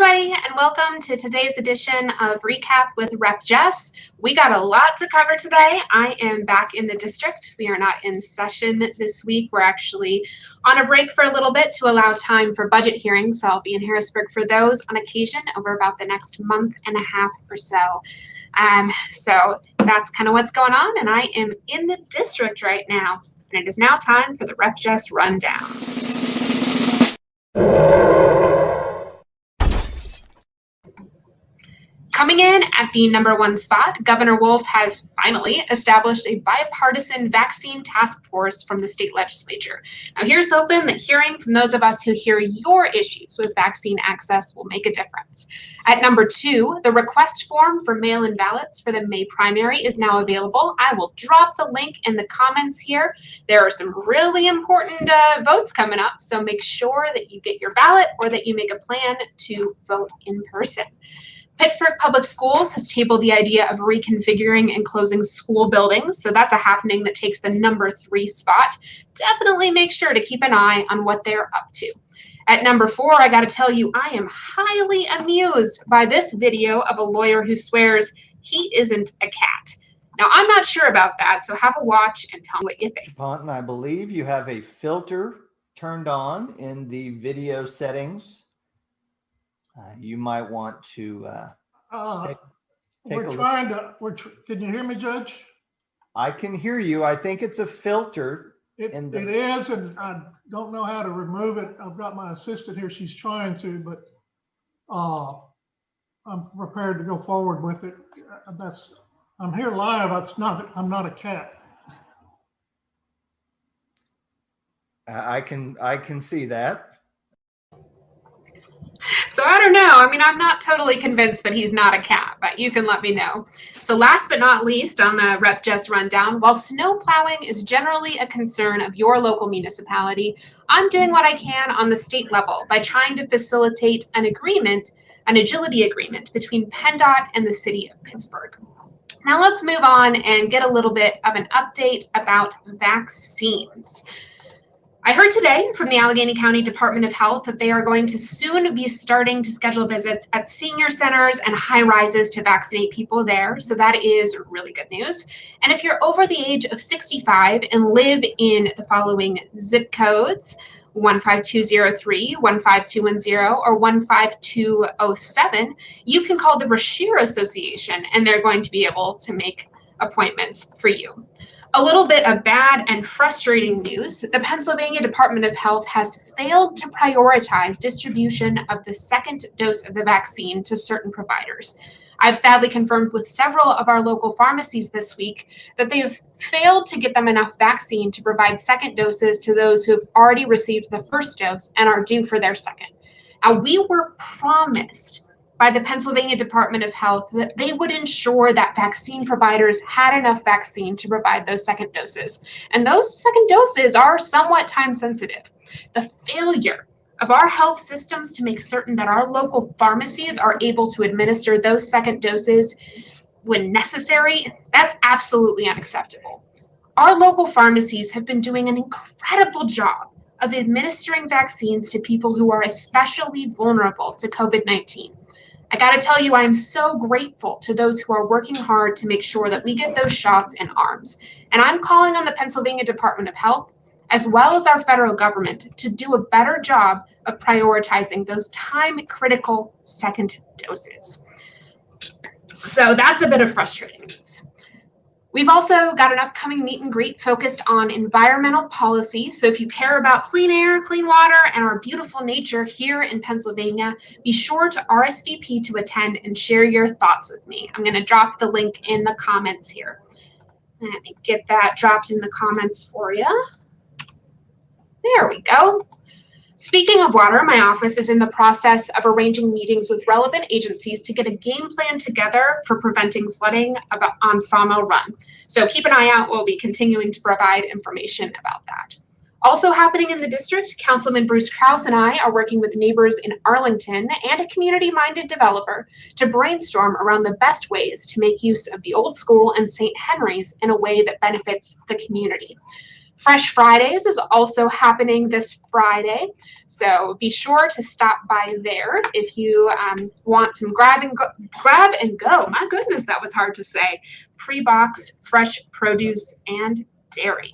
everybody, and welcome to today's edition of Recap with Rep Jess. We got a lot to cover today. I am back in the district. We are not in session this week. We're actually on a break for a little bit to allow time for budget hearings. So I'll be in Harrisburg for those on occasion over about the next month and a half or so. So that's kind of what's going on, and I am in the district right now. And it is now time for the Rep Jess Rundown. Coming in at the #1 spot, Governor Wolf has finally established a bipartisan vaccine task force from the state legislature. Now, here's hoping that hearing from those of us who hear your issues with vaccine access will make a difference. At #2, the request form for mail-in ballots for the May primary is now available. I will drop the link in the comments here. There are some really important votes coming up, so make sure that you get your ballot or that you make a plan to vote in person. Pittsburgh Public Schools has tabled the idea of reconfiguring and closing school buildings, so that's a happening that takes the #3 spot. Definitely make sure to keep an eye on what they're up to. At #4, I gotta tell you, I am highly amused by this video of a lawyer who swears he isn't a cat. Now, I'm not sure about that, so have a watch and tell me what you think. Ponton, I believe you have a filter turned on in the video settings. You might want to take we're trying to. Can you hear me, Judge? I can hear you. I think it's a filter. It is, and I don't know how to remove it. I've got my assistant here. She's trying to, but I'm prepared to go forward with it. I'm here live. I'm not a cat. I can see that. So I don't know. I mean, I'm not totally convinced that he's not a cat, but you can let me know. So last but not least on the Rep Jess Rundown, while snow plowing is generally a concern of your local municipality, I'm doing what I can on the state level by trying to facilitate an agility agreement between PennDOT and the city of Pittsburgh. Now let's move on and get a little bit of an update about vaccines. I heard today from the Allegheny County Department of Health that they are going to soon be starting to schedule visits at senior centers and high rises to vaccinate people there. So that is really good news. And if you're over the age of 65 and live in the following zip codes, 15203, 15210, or 15207, you can call the Brashear Association and they're going to be able to make appointments for you. A little bit of bad and frustrating news. The Pennsylvania Department of Health has failed to prioritize distribution of the second dose of the vaccine to certain providers. I've sadly confirmed with several of our local pharmacies this week that they have failed to get them enough vaccine to provide second doses to those who have already received the first dose and are due for their second. Now, we were promised by the Pennsylvania Department of Health that they would ensure that vaccine providers had enough vaccine to provide those second doses. And those second doses are somewhat time sensitive. The failure of our health systems to make certain that our local pharmacies are able to administer those second doses when necessary, that's absolutely unacceptable. Our local pharmacies have been doing an incredible job of administering vaccines to people who are especially vulnerable to COVID-19. I got to tell you, I'm so grateful to those who are working hard to make sure that we get those shots in arms. And I'm calling on the Pennsylvania Department of Health, as well as our federal government, to do a better job of prioritizing those time-critical second doses. So that's a bit of frustrating news. We've also got an upcoming meet and greet focused on environmental policy. So if you care about clean air, clean water, and our beautiful nature here in Pennsylvania, be sure to RSVP to attend and share your thoughts with me. I'm going to drop the link in the comments here. Let me get that dropped in the comments for you. There we go. Speaking of water, my office is in the process of arranging meetings with relevant agencies to get a game plan together for preventing flooding on Sawmill Run. So keep an eye out. We'll be continuing to provide information about that. Also happening in the district, Councilman Bruce Krause and I are working with neighbors in Arlington and a community-minded developer to brainstorm around the best ways to make use of the old school and St. Henry's in a way that benefits the community. Fresh Fridays is also happening this Friday, so be sure to stop by there if you want some grab and go. My goodness, that was hard to say. Pre-boxed fresh produce and dairy.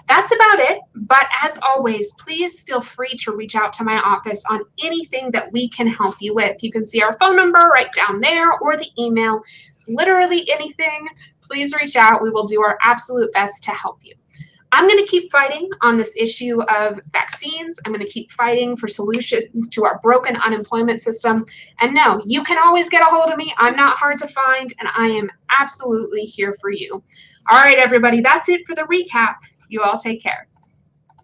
That's about it, but as always, please feel free to reach out to my office on anything that we can help you with. You can see our phone number right down there or the email. Literally anything, please reach out. We will do our absolute best to help you. I'm going to keep fighting on this issue of vaccines. I'm going to keep fighting for solutions to our broken unemployment system. And no, you can always get a hold of me. I'm not hard to find, and I am absolutely here for you. All right, everybody, that's it for the recap. You all take care.